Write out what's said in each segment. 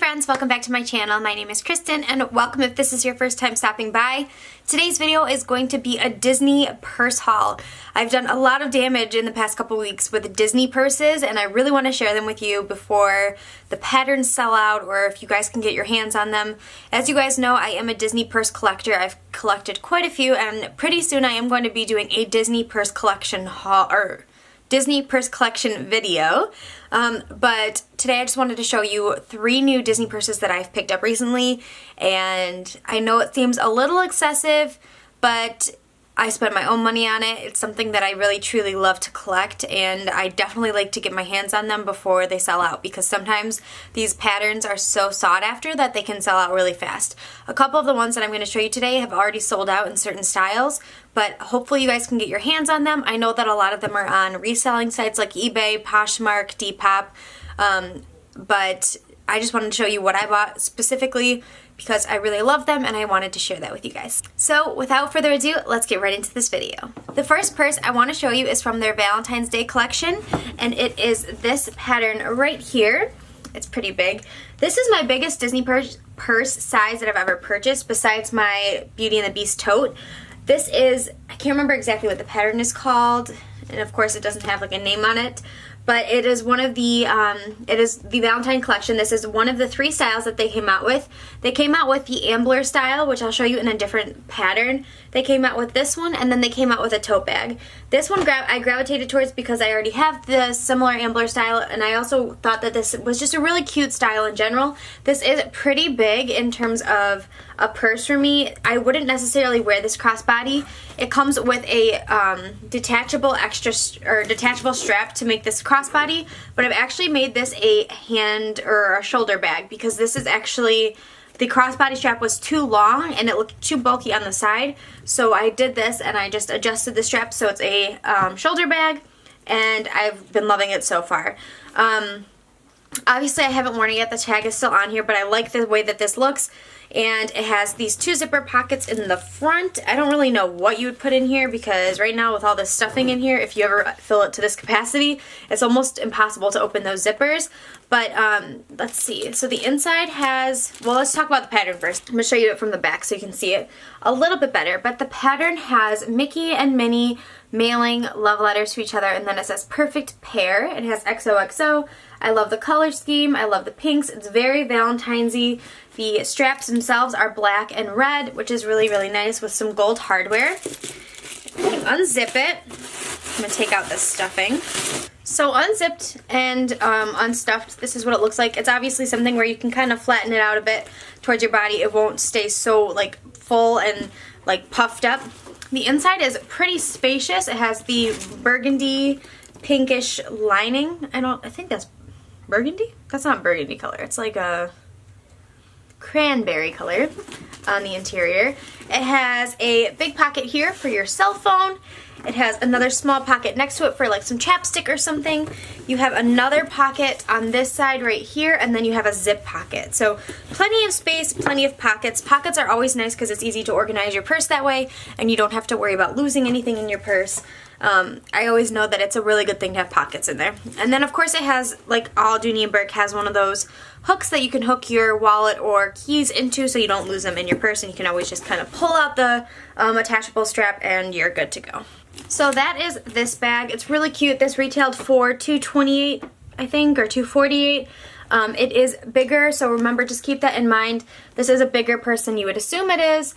friends, welcome back to my channel. My name is Kristen and welcome if this is your first time stopping by. Today's video is going to be a Disney purse haul. I've done a lot of damage in the past couple weeks with Disney purses and I really want to share them with you before the patterns sell out or if you guys can get your hands on them. As you guys know, I am a Disney purse collector. I've collected quite a few and pretty soon I am going to be doing a Disney purse collection haul or Disney purse collection video. But today I just wanted to show you 3 new Disney purses that I've picked up recently, and I know it seems a little excessive, but I spent my own money on it. It's something that I really truly love to collect, and I definitely like to get my hands on them before they sell out because sometimes these patterns are so sought after that they can sell out really fast. A couple of the ones that I'm going to show you today have already sold out in certain styles, but hopefully you guys can get your hands on them. I know that a lot of them are on reselling sites like eBay, Poshmark, Depop, but I just wanted to show you what I bought specifically because I really love them and I wanted to share that with you guys. So without further ado, let's get right into this video. The first purse I want to show you is from their Valentine's Day collection, and it is this pattern right here. It's pretty big. This is my biggest Disney purse size that I've ever purchased besides my Beauty and the Beast tote. This is, I can't remember exactly what the pattern is called, and of course it doesn't have like a name on it, but it is one of the, it is the Valentine collection. This is one of the 3 styles that they came out with. They came out with the Ambler style, which I'll show you in a different pattern. They came out with this one, and then they came out with a tote bag. This one I gravitated towards because I already have the similar Ambler style, and I also thought that this was just a really cute style in general. This is pretty big in terms of a purse for me. I wouldn't necessarily wear this crossbody. It comes with a detachable strap to make this crossbody, but I've actually made this a hand or a shoulder bag because this is actually, the crossbody strap was too long and it looked too bulky on the side, so I did this and I just adjusted the strap so it's a shoulder bag, and I've been loving it so far. Obviously I haven't worn it yet, the tag is still on here, but I like the way that this looks, and it has these 2 zipper pockets in the front. I don't really know what you would put in here because right now with all this stuffing in here, if you ever fill it to this capacity, it's almost impossible to open those zippers. But let's see, so the inside has, well, let's talk about the pattern first. I'm going to show you it from the back so you can see it a little bit better, but the pattern has Mickey and Minnie mailing love letters to each other, and then it says perfect pair. It has XOXO. I love the color scheme. I love the pinks. It's very Valentine's-y. The straps themselves are black and red, which is really, really nice with some gold hardware. You unzip it. I'm going to take out this stuffing. So unzipped and unstuffed, this is what it looks like. It's obviously something where you can kind of flatten it out a bit towards your body. It won't stay so like full and like puffed up. The inside is pretty spacious. It has the burgundy pinkish lining. I think that's burgundy? That's not burgundy color. It's like a cranberry color on the interior. It has a big pocket here for your cell phone. It has another small pocket next to it for like some chapstick or something. You have another pocket on this side right here, and then you have a zip pocket. So plenty of space, plenty of pockets. Pockets are always nice because it's easy to organize your purse that way, and you don't have to worry about losing anything in your purse. I always know that it's a really good thing to have pockets in there. And then of course it has, like all Dooney and Bourke, has one of those hooks that you can hook your wallet or keys into so you don't lose them in your purse, and you can always just kind of pull out the attachable strap and you're good to go. So that is this bag. It's really cute. This retailed for $228, I think, or $248. It is bigger, so remember, just keep that in mind. This is a bigger purse than you would assume it is.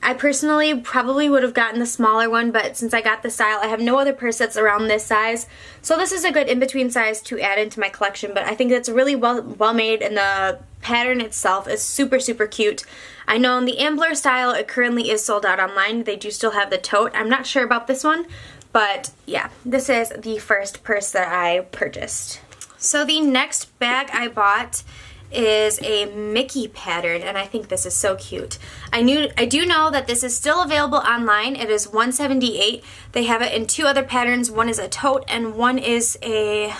I personally probably would have gotten the smaller one, but since I got the style, I have no other purse that's around this size. So this is a good in-between size to add into my collection, but I think it's really well made, and the pattern itself is super, super cute. I know in the Ambler style, it currently is sold out online. They do still have the tote. I'm not sure about this one, but yeah, this is the first purse that I purchased. So the next bag I bought is a Mickey pattern, and I think this is so cute. I do know that this is still available online. It is $178. They have it in 2 other patterns. One is a tote and one is a,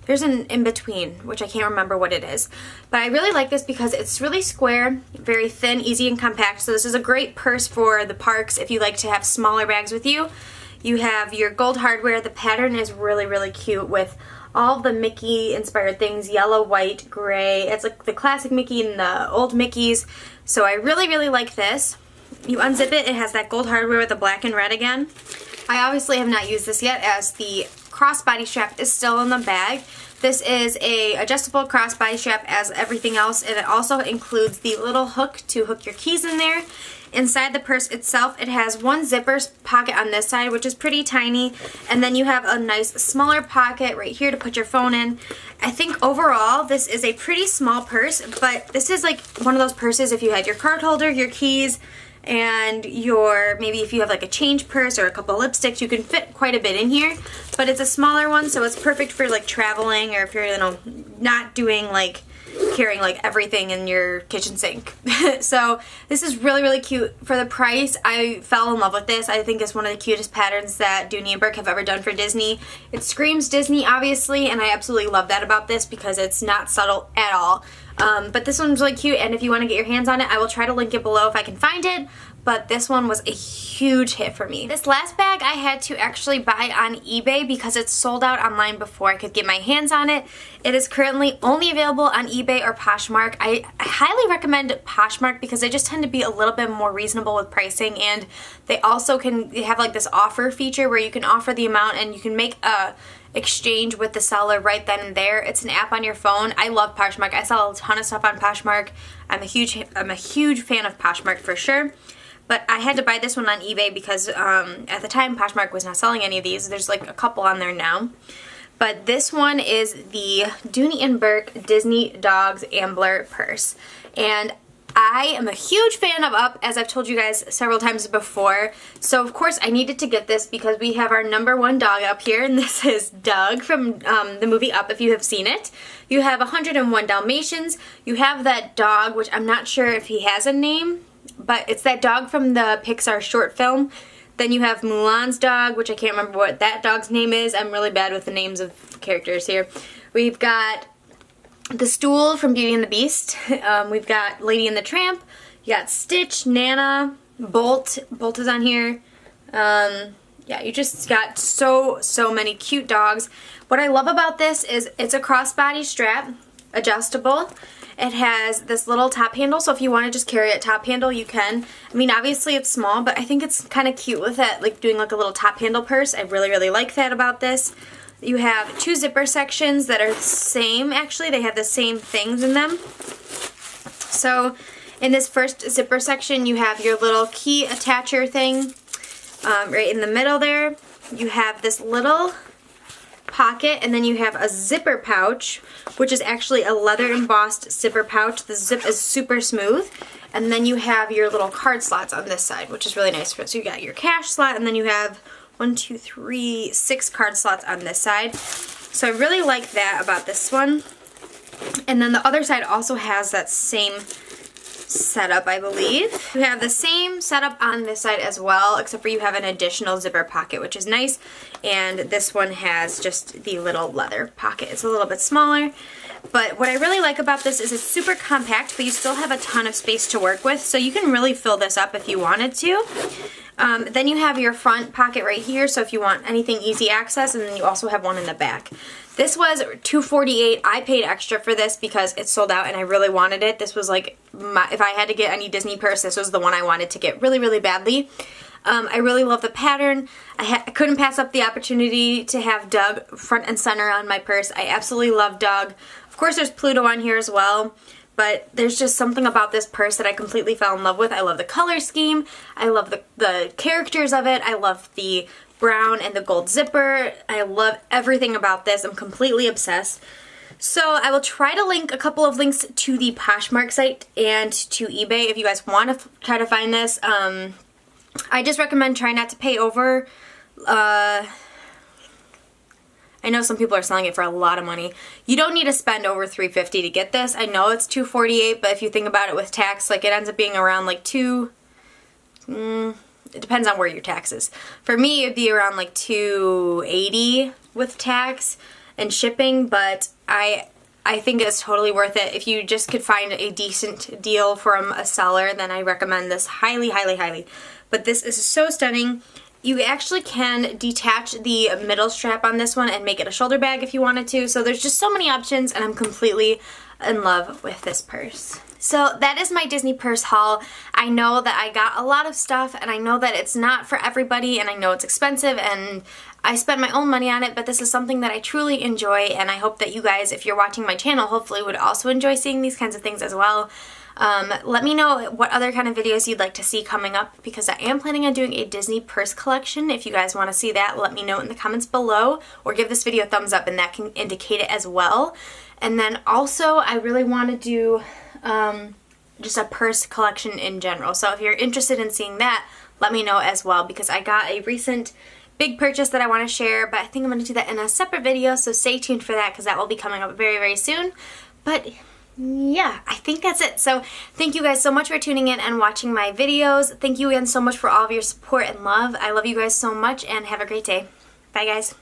there's an in-between, which I can't remember what it is. But I really like this because it's really square, very thin, easy and compact. So this is a great purse for the parks if you like to have smaller bags with you. You have your gold hardware. The pattern is really, really cute with all the Mickey inspired things, yellow, white, gray. It's like the classic Mickey and the old Mickeys. So I really, really like this. You unzip it, it has that gold hardware with the black and red again. I obviously have not used this yet as the crossbody strap is still in the bag. This is a adjustable crossbody strap as everything else, and it also includes the little hook to hook your keys in there. Inside the purse itself, it has one zipper pocket on this side, which is pretty tiny, and then you have a nice smaller pocket right here to put your phone in. I think overall this is a pretty small purse, but this is like one of those purses if you had your card holder, your keys, and maybe if you have like a change purse or a couple lipsticks, you can fit quite a bit in here. But it's a smaller one, so it's perfect for like traveling, or if you're, you know, not doing like carrying like everything in your kitchen sink. So this is really, really cute. For the price, I fell in love with this. I think it's one of the cutest patterns that Dooney and Bourke have ever done for Disney. It screams Disney, obviously, and I absolutely love that about this because it's not subtle at all. But this one's really cute, and if you want to get your hands on it, I will try to link it below if I can find it. But this one was a huge hit for me. This last bag I had to actually buy on eBay because it's sold out online before I could get my hands on it. It is currently only available on eBay or Poshmark. I highly recommend Poshmark because they just tend to be a little bit more reasonable with pricing, and they also have like this offer feature where you can offer the amount and you can make a exchange with the seller right then and there. It's an app on your phone. I love Poshmark. I sell a ton of stuff on Poshmark. I'm a huge fan of Poshmark for sure. But I had to buy this one on eBay because at the time Poshmark was not selling any of these. There's like a couple on there now. But this one is the Dooney and Bourke Disney Dogs Ambler purse. And I am a huge fan of Up, as I've told you guys several times before. So of course I needed to get this because we have our #1 dog up here, and this is Doug from the movie Up, if you have seen it. You have 101 Dalmatians. You have that dog, which I'm not sure if he has a name, but it's that dog from the Pixar short film. Then you have Mulan's dog, which I can't remember what that dog's name is. I'm really bad with the names of characters here. We've got the Stool from Beauty and the Beast. We've got Lady and the Tramp. You got Stitch, Nana, Bolt. Bolt is on here. Yeah, you just got so many cute dogs. What I love about this is it's a crossbody strap, adjustable. It has this little top handle, so if you want to just carry a top handle, you can. I mean, obviously it's small, but I think it's kind of cute with it, like doing like a little top handle purse. I really, really like that about this. You have 2 zipper sections that are the same, actually. They have the same things in them. So in this first zipper section, you have your little key attacher thing right in the middle there. You have this little pocket, and then you have a zipper pouch, which is actually a leather embossed zipper pouch. The zip is super smooth. And then you have your little card slots on this side, which is really nice. So you got your cash slot, and then you have 6 card slots on this side. So I really like that about this one. And then the other side also has that same setup, I believe. You have the same setup on this side as well, except for you have an additional zipper pocket, which is nice. And this one has just the little leather pocket. It's a little bit smaller. But what I really like about this is it's super compact, but you still have a ton of space to work with, so you can really fill this up if you wanted to. Then you have your front pocket right here, so if you want anything easy access, and then you also have one in the back. This was $248. I paid extra for this because it sold out and I really wanted it. This was like, if I had to get any Disney purse, this was the one I wanted to get really, really badly. I really love the pattern. I couldn't pass up the opportunity to have Doug front and center on my purse. I absolutely love Doug. Of course there's Pluto on here as well. But there's just something about this purse that I completely fell in love with. I love the color scheme. I love the characters of it. I love the brown and the gold zipper. I love everything about this. I'm completely obsessed. So I will try to link a couple of links to the Poshmark site and to eBay if you guys want to try to find this. I just recommend trying not to pay over. I know some people are selling it for a lot of money. You don't need to spend over $350 to get this. I know it's $248, but if you think about it with tax, like it ends up being around like it depends on where your tax is. For me, it'd be around like $280 with tax and shipping, but I think it's totally worth it. If you just could find a decent deal from a seller, then I recommend this highly, highly, highly. But this is so stunning. You actually can detach the middle strap on this one and make it a shoulder bag if you wanted to. So there's just so many options, and I'm completely in love with this purse. So that is my Disney purse haul. I know that I got a lot of stuff, and I know that it's not for everybody, and I know it's expensive, and I spent my own money on it, but this is something that I truly enjoy, and I hope that you guys, if you're watching my channel, hopefully would also enjoy seeing these kinds of things as well. Let me know what other kind of videos you'd like to see coming up, because I am planning on doing a Disney purse collection. If you guys want to see that, let me know in the comments below, or give this video a thumbs up and that can indicate it as well. And then also, I really want to do just a purse collection in general. So if you're interested in seeing that, let me know as well, because I got a recent big purchase that I want to share, but I think I'm going to do that in a separate video, so stay tuned for that, because that will be coming up very, very soon. But yeah, I think that's it. So thank you guys so much for tuning in and watching my videos. Thank you again so much for all of your support and love. I love you guys so much, and have a great day. Bye, guys.